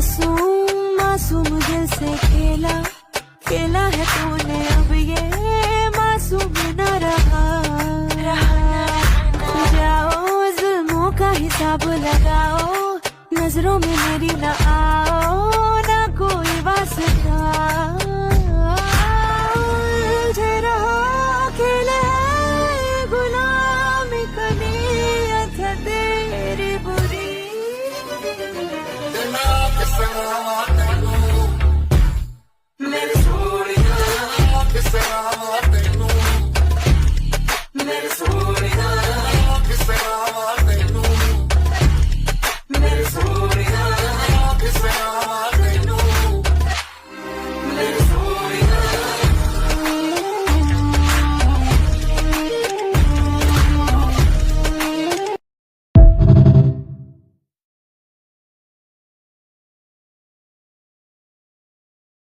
मासूम मासूम दिल से खेला खेला है तूने, अब ये मासूम न रहा। जाओ जुल्मों का हिसाब लगाओ, नजरों में मेरी न आओ, ना कोई वास्ता। मुझे रहो खेल है गुलामी का नीयत है तेरी बुरी।